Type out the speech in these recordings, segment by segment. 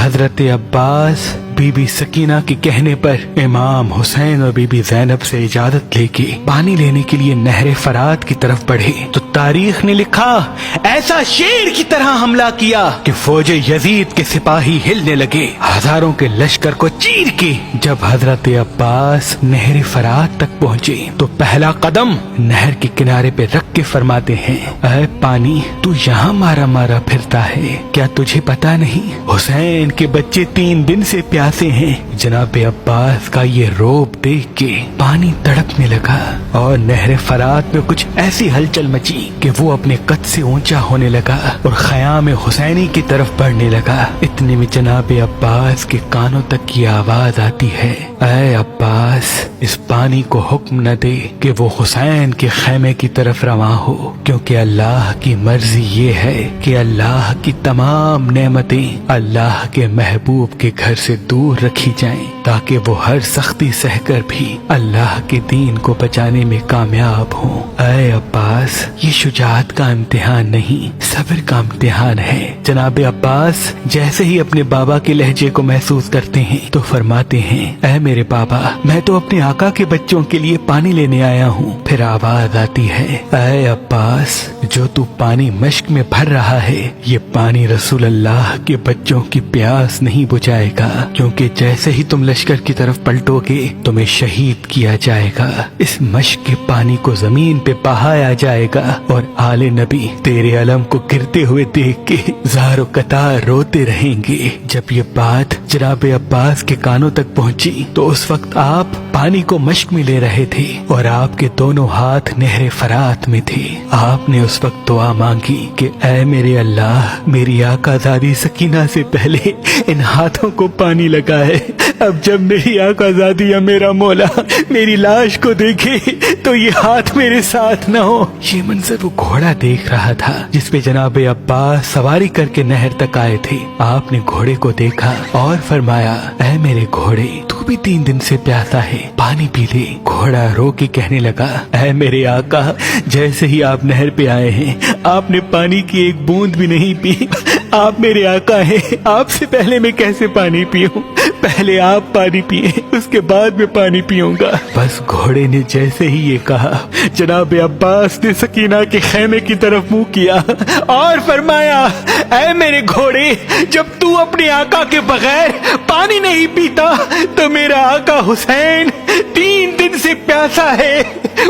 حضرت عباس बीबी सकीना के कहने पर इमाम हुसैन और बीबी ज़ैनब से इजाजत लेके पानी लेने के लिए नहर फरात की तरफ बढ़े तो तारीख ने लिखा ऐसा शेर की तरह हमला किया कि फौज यजीद के सिपाही हिलने लगे। हजारों के लश्कर को चीर के जब हजरत अब्बास नहर फरात तक पहुँचे तो पहला कदम नहर के किनारे पे रख के फरमाते हैं, ऐ पानी तू यहाँ मारा मारा फिरता है, क्या तुझे पता नहीं हुसैन के बच्चे 3 दिन से प्यासे हैं। जनाब अब्बास का ये रोब देख के पानी तड़पने लगा और नहर फरात में कुछ ऐसी हलचल मची कि वो अपने कद से ऊंचा होने लगा और ख़याम हुसैनी की तरफ बढ़ने लगा। इतने में जनाब अब्बास के कानों तक ये आवाज आती है, ऐ अब्बास इस पानी को हुक्म न दे कि वो हुसैन के खैमे की तरफ रवां हो, क्योंकि अल्लाह की मर्जी ये है कि अल्लाह की तमाम नेमतें अल्लाह के महबूब के घर से दूर रखी जाएं, ताकि वो हर सख्ती सहकर भी अल्लाह के दीन को बचाने में कामयाब हो। ऐ अब्बास ये शुजाअत का इम्तिहान नहीं, सब्र का इम्तिहान है। जनाब अब्बास जैसे ही अपने बाबा के लहजे को महसूस करते हैं तो फरमाते हैं, ऐ मेरे बाबा मैं तो अपने आका के बच्चों के लिए पानी लेने आया हूँ। फिर आवाज आती है, ऐ अब्बास जो तू पानी मश्क में भर रहा है ये पानी रसूल अल्लाह के बच्चों की प्यास नहीं बुझाएगा, क्योंकि जैसे ही तुम लश्कर की तरफ पलटोगे तुम्हें शहीद किया जाएगा। इस मश्क के पानी को जमीन पे बहाया जाएगा और आले नबी तेरे अलम को गिरते हुए देख के ज़ारो कतार रोते रहेंगे। जब ये बात जनाब अब्बास के कानों तक पहुंची तो उस वक्त आप पानी को मश्क में ले रहे थे और आपके दोनों हाथ नहर फरात में थे। आपने उस वक्त दुआ मांगी कि ऐ मेरे अल्लाह मेरी आकाज़ादी सकीना से पहले इन हाथों को पानी लगा है। अब जब मेरी आकाज़ादी या मेरा मौला मेरी लाश को देखे तो ये हाथ मेरे साथ न हो। ये मंजर वो घोड़ा देख रहा था जिसपे जनाब अब्बास सवारी करके नहर तक आए थे। आपने घोड़े को देखा और फरमाया, ऐ मेरे घोड़े तू भी 3 दिन से प्यासा है, पानी पी ले। घोड़ा रो के कहने लगा, ऐ मेरे आका जैसे ही आप नहर पे आए हैं आपने पानी की एक बूंद भी नहीं पी। आप मेरे आका हैं, आपसे पहले मैं कैसे पानी पीऊं? पहले आप पानी पिए उसके बाद मैं पानी पीऊंगा। बस घोड़े ने जैसे ही ये कहा जनाब अब्बास ने सकीना के खैमे की तरफ मुंह किया और फरमाया, ऐ मेरे घोड़े जब तू अपने आका के बगैर पानी नहीं पीता तो मेरा आका हुसैन 3 दिन से प्यासा है,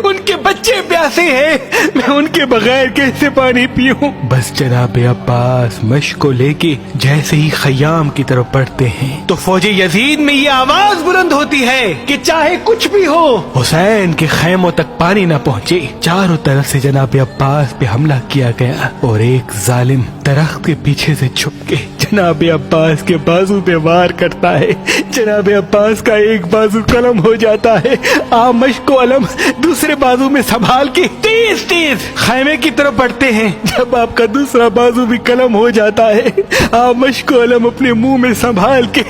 उनके बच्चे प्यासे हैं, मैं उनके बगैर कैसे पानी पीऊं? बस जनाब अब्बास मश्क को लेके जैसे ही खयाम की तरफ बढ़ते हैं तो फौज यजीद में ये आवाज बुलंद होती है कि चाहे कुछ भी हो हुसैन के खैमों तक पानी न पहुँचे। चारों तरफ से जनाब अब्बास पे हमला किया गया और एक जालिम दरख्त के पीछे से छुप के जनाब अब्बास के बाजू पे वार करता है। जनाब अब्बास का एक बाजू कलम हो जाता है, आप मश्क को अलम दूसरे बाजू में संभाल के तेज तेज खैमे की तरफ बढ़ते हैं। जब आपका दूसरा बाजू भी कलम हो जाता है आप मश्क को अलम अपने मुंह में संभाल के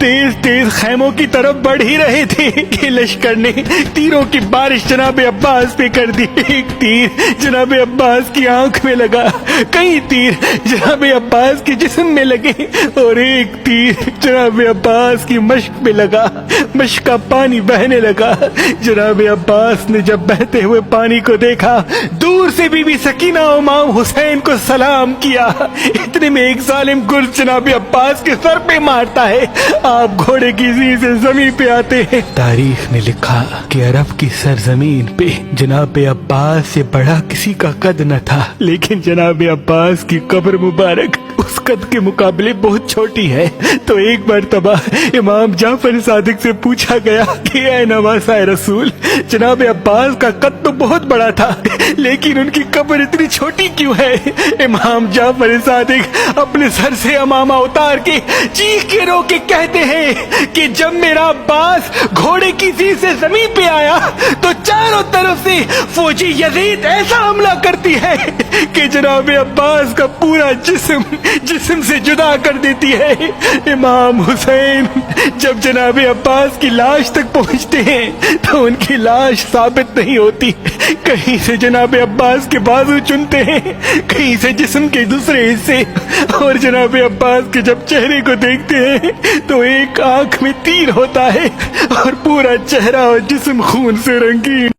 तेज तेज खैमों की तरफ बढ़ ही रहे थे कि लश्कर ने तीरों की बारिश जनाब अब्बास पे कर दी। एक तीर जनाब अब्बास की आंख में लगा, कई तीर जनाब अब्बास के जिस्म में लगे और एक तीर जनाब अब्बास की मश्क में लगा। मश्क का पानी बहने लगा। जनाब अब्बास ने जब बहते हुए पानी को देखा दूर से बीबी सकीना और इमाम हुसैन को सलाम किया। इतने में एक जालिम गुर्ज जनाब अब्बास के सर पे मारता है, आप घोड़े की ज़ी से जमीन पे आते हैं। तारीख ने लिखा कि अरब की सरजमीन पे जनाब अब्बास से बड़ा किसी का कद न था, लेकिन जनाब अब्बास की कब्र मुबारक उस कद के मुकाबले बहुत छोटी है। तो एक मर्तबा इमाम जाफर सादिक से पूछा गया कि ऐ नवासाए रसूल जनाब अब्बास का कद तो बहुत बड़ा था लेकिन उनकी कब्र इतनी छोटी क्यों है? इमाम जाफर सादिक अपने सर से अमामा उतार के चीख के रो के कहते हैं कि जब मेरा अब्बास घोड़े की ज़ी से जमीन पे आया तो चारों तरफ से फौजी यजीद ऐसा हमला करती है कि जनाब عباس کا پورا جسم سے جدا کر دیتی ہے۔ امام حسین جب جناب عباس کی لاش تک پہنچتے ہیں تو ان کی لاش ثابت نہیں ہوتی، کہیں سے جناب عباس کے بازو چنتے ہیں، کہیں سے جسم کے دوسرے حصے، اور جناب عباس کے جب چہرے کو دیکھتے ہیں تو ایک آنکھ میں تیر ہوتا ہے اور پورا چہرہ اور جسم خون سے رنگین۔